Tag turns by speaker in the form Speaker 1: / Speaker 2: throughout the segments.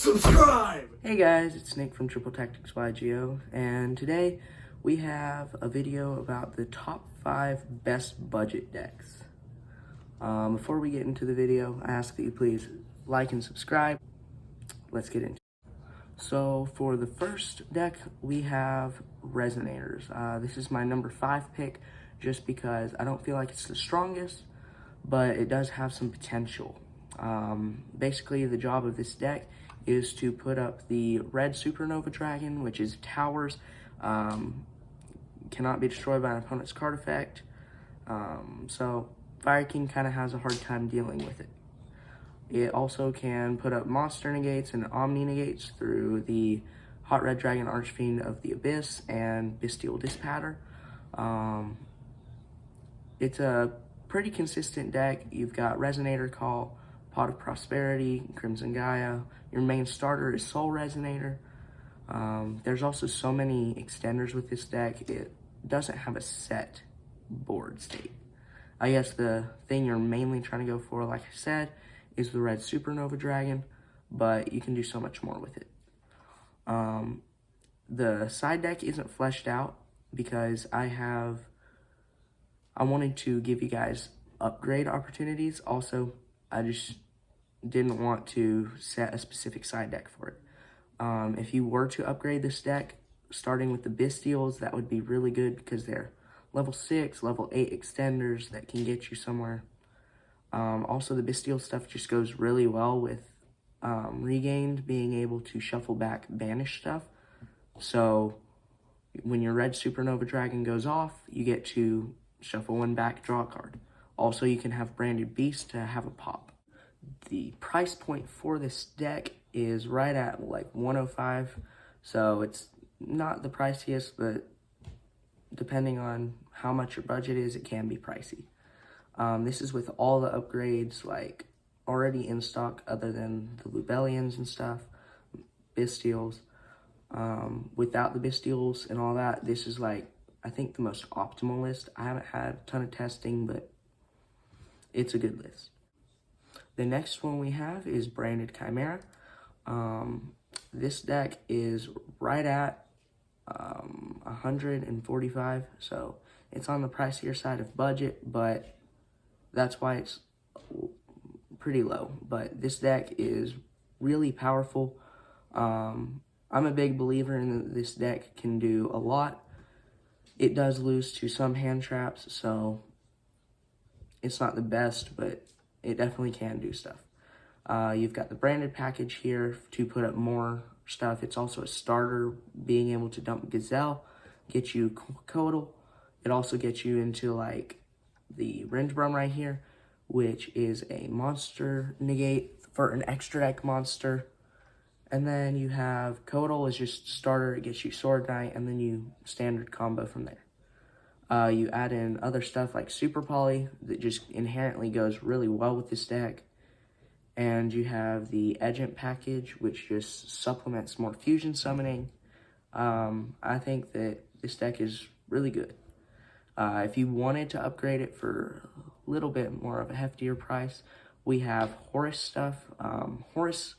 Speaker 1: subscribe!
Speaker 2: Hey guys, it's Nick from Triple Tactics yugioh, and today we have a video about the top 5 best budget decks. Before we get into the video, I ask that you please like and subscribe. Let's get into it. So for the first deck, we have Resonators. This is my number 5 pick just because I don't feel like it's the strongest, but it does have some potential. Basically, the job of this deck is to put up the red Supernova Dragon, which is towers, cannot be destroyed by an opponent's card effect. So Fire King kind of has a hard time dealing with it. It also can put up monster negates and omni negates through the Hot Red Dragon Archfiend of the Abyss and Bestial Dispatter. It's a pretty consistent deck. You've got Resonator Call, Pot of Prosperity, Crimson Gaia. Your main starter is Soul Resonator. There's also so many extenders with this deck. It doesn't have a set board state. I guess the thing you're mainly trying to go for, like I said, is the red Supernova Dragon, but you can do so much more with it. The side deck isn't fleshed out because I wanted to give you guys upgrade opportunities. Also, I just didn't want to set a specific side deck for it. If you were to upgrade this deck, starting with the Bestials, that would be really good because they're level 6, level 8 extenders that can get you somewhere. Also, the Bestial stuff just goes really well with Regained being able to shuffle back banished stuff. So when your red Supernova Dragon goes off, you get to shuffle one back, draw a card. Also, you can have Branded Beast to have a pop. The price point for this deck is right at like $105, so it's not the priciest, but depending on how much your budget is, it can be pricey. This is with all the upgrades like already in stock other than the Lubellians and stuff, Bestials. Without the Bestials and all that, this is like, I think, the most optimal list. I haven't had a ton of testing, but it's a good list. The next one we have is Branded Chimera. This deck is right at $145, so it's on the pricier side of budget, but that's why it's pretty low. But this deck is really powerful. I'm a big believer in this deck can do a lot. It does lose to some hand traps, so it's not the best, but it definitely can do stuff. You've got the branded package here to put up more stuff. It's also a starter, being able to dump Gazelle, get you Codal. It also gets you into like the Ringebrum right here, which is a monster negate for an extra deck monster. And then you have Codal is just starter, it gets you Sword Knight, and then you standard combo from there. You add in other stuff like Super Poly that just inherently goes really well with this deck. And you have the Edgent package, which just supplements more fusion summoning. I think that this deck is really good. If you wanted to upgrade it for a little bit more of a heftier price, we have Horus stuff. Horus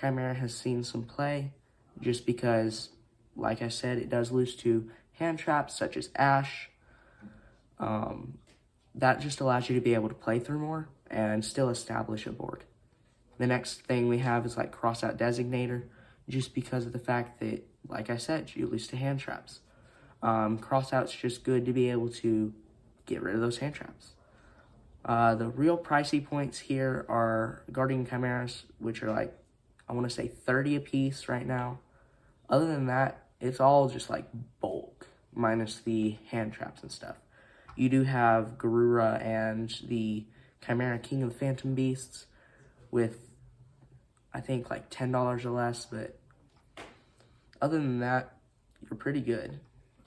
Speaker 2: Chimera has seen some play just because, like I said, it does lose to hand traps such as Ash. That just allows you to be able to play through more and still establish a board. The next thing we have is like Crossout Designator, just because of the fact that, like I said, you lose to hand traps. Crossout's just good to be able to get rid of those hand traps. The real pricey points here are Guardian Chimeras, which are like, I want to say 30 a piece right now. Other than that, it's all just like bulk, minus the hand traps and stuff. You do have Garura and the Chimera King of the Phantom Beasts with, I think, like $10 or less, but other than that, you're pretty good.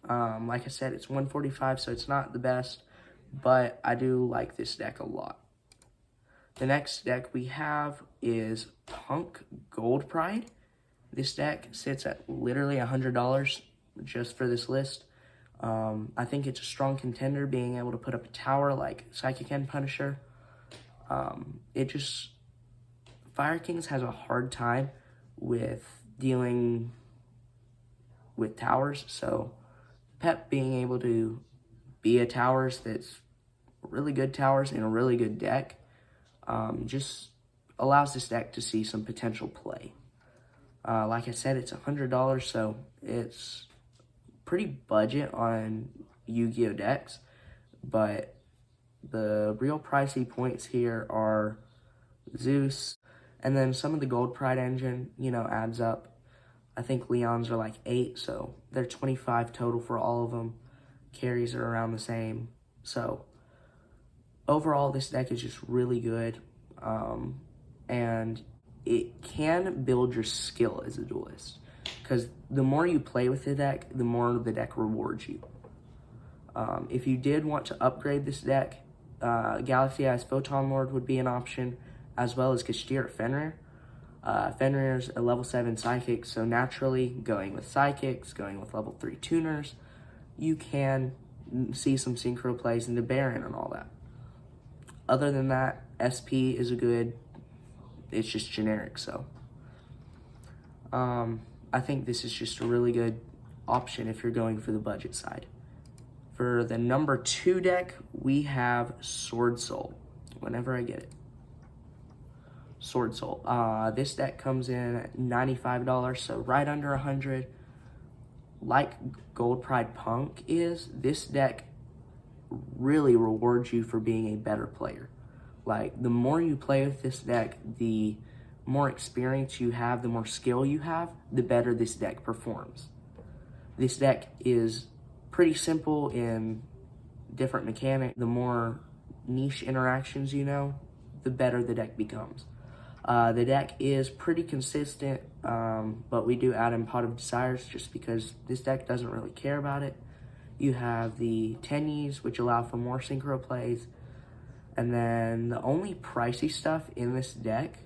Speaker 2: Like I said, it's $145, so it's not the best, but I do like this deck a lot. The next deck we have is Punk Gold Pride. This deck sits at literally $100 just for this list. I think it's a strong contender, being able to put up a tower like Psychic End Punisher. Fire Kings has a hard time with dealing with towers. So Pep being able to be a towers that's really good towers in a really good deck just allows this deck to see some potential play. Like I said, it's $100, so it's pretty budget on Yu-Gi-Oh decks, but the real pricey points here are Zeus, and then some of the Gold Pride engine, adds up. I think Leons are like 8, so they're 25 total for all of them. Carries are around the same. So overall, this deck is just really good, and it can build your skill as a duelist, because the more you play with the deck, the more the deck rewards you. If you did want to upgrade this deck, Galaxy Eyes Photon Lord would be an option, as well as Kashtira Fenrir. Fenrir's a level 7 Psychic, so naturally, going with Psychics, going with level 3 Tuners, you can see some synchro plays into Baron and all that. Other than that, SP is it's just generic, so I think this is just a really good option if you're going for the budget side. For the number 2 deck, we have Sword Soul. Whenever I get it. Sword Soul. This deck comes in at $95, so right under $100. Like Gold Pride Punk is, this deck really rewards you for being a better player. Like, the more you play with this deck, the more experience you have, the more skill you have, the better this deck performs. This deck is pretty simple in different mechanics. The more niche interactions you know, the better the deck becomes. The deck is pretty consistent, but we do add in Pot of Desires just because this deck doesn't really care about it. You have the Tenyis, which allow for more synchro plays, and then the only pricey stuff in this deck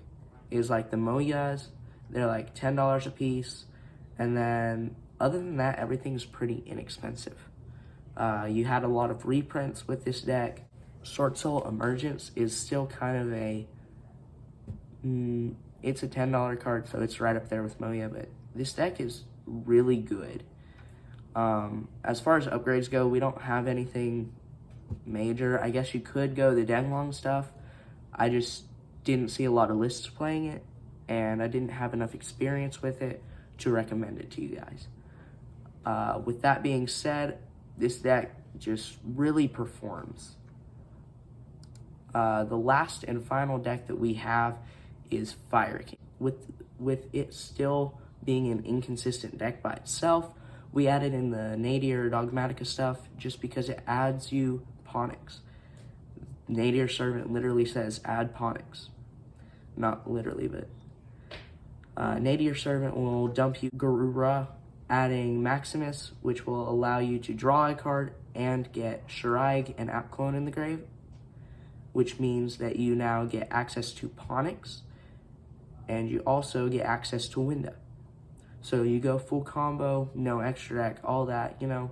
Speaker 2: is like the Moyas. They're like $10 a piece, and then other than that, everything's pretty inexpensive. You had a lot of reprints with this deck. Sword Soul Emergence is still kind of it's a $10 card, so it's right up there with Moya, but this deck is really good. As far as upgrades go, we don't have anything major. I guess you could go the Denglong stuff. I just didn't see a lot of lists playing it, and I didn't have enough experience with it to recommend it to you guys. With that being said, this deck just really performs. The last and final deck that we have is Fire King. With it still being an inconsistent deck by itself, we added in the Nadir Dogmatica stuff just because it adds you Ponyx. Nadir Servant literally says add Ponyx. Not literally, but Nadir Servant will dump you Garura, adding Maximus, which will allow you to draw a card and get Shiraig and Apclone in the grave, which means that you now get access to Ponyx, and you also get access to Winda. So you go full combo, no extra deck, all that, and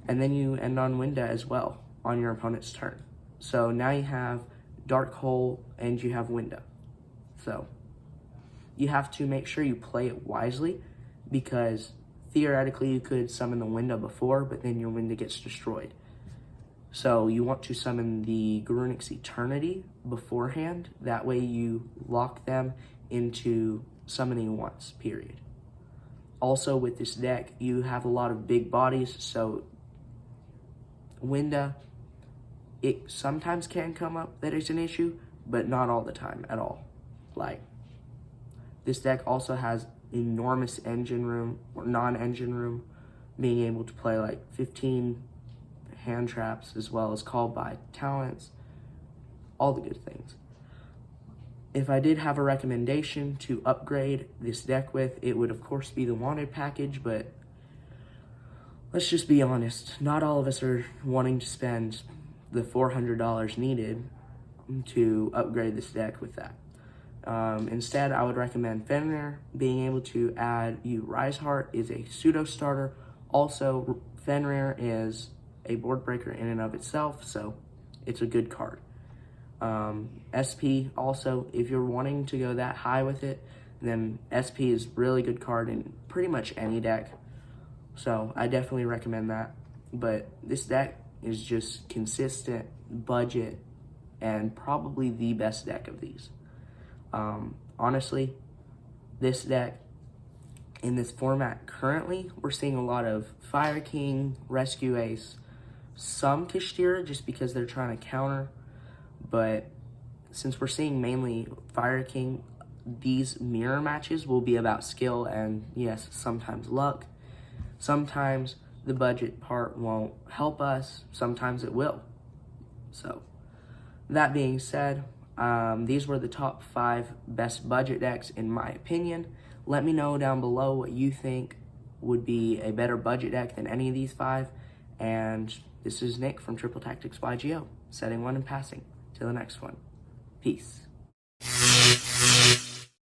Speaker 2: then you end on Winda as well on your opponent's turn. So now you have Dark Hole and you have Winda. So you have to make sure you play it wisely, because theoretically you could summon the Winda before, but then your Winda gets destroyed. So you want to summon the Garunix Eternity beforehand. That way you lock them into summoning once, period. Also with this deck, you have a lot of big bodies, so Winda, it sometimes can come up that it's an issue, but not all the time at all. Like, this deck also has enormous engine room, or non-engine room, being able to play like 15 hand traps, as well as call by talents, all the good things. If I did have a recommendation to upgrade this deck with, it would of course be the Wanted package, but let's just be honest, not all of us are wanting to spend the $400 needed to upgrade this deck with that. Instead, I would recommend Fenrir. Being able to add you Riseheart is a pseudo starter. Also, Fenrir is a board breaker in and of itself, so it's a good card. SP also, if you're wanting to go that high with it, then SP is really good card in pretty much any deck. So I definitely recommend that. But this deck is just consistent, budget, and probably the best deck of these. Honestly, this deck, in this format currently, we're seeing a lot of Fire King, Rescue Ace, some Kashtira just because they're trying to counter, but since we're seeing mainly Fire King, these mirror matches will be about skill and, yes, sometimes luck. Sometimes the budget part won't help us, sometimes it will. So, that being said, these were the top 5 best budget decks in my opinion. Let me know down below what you think would be a better budget deck than any of these 5. And this is Nick from Triple Tactics YGO, setting one and passing. Till the next one. Peace.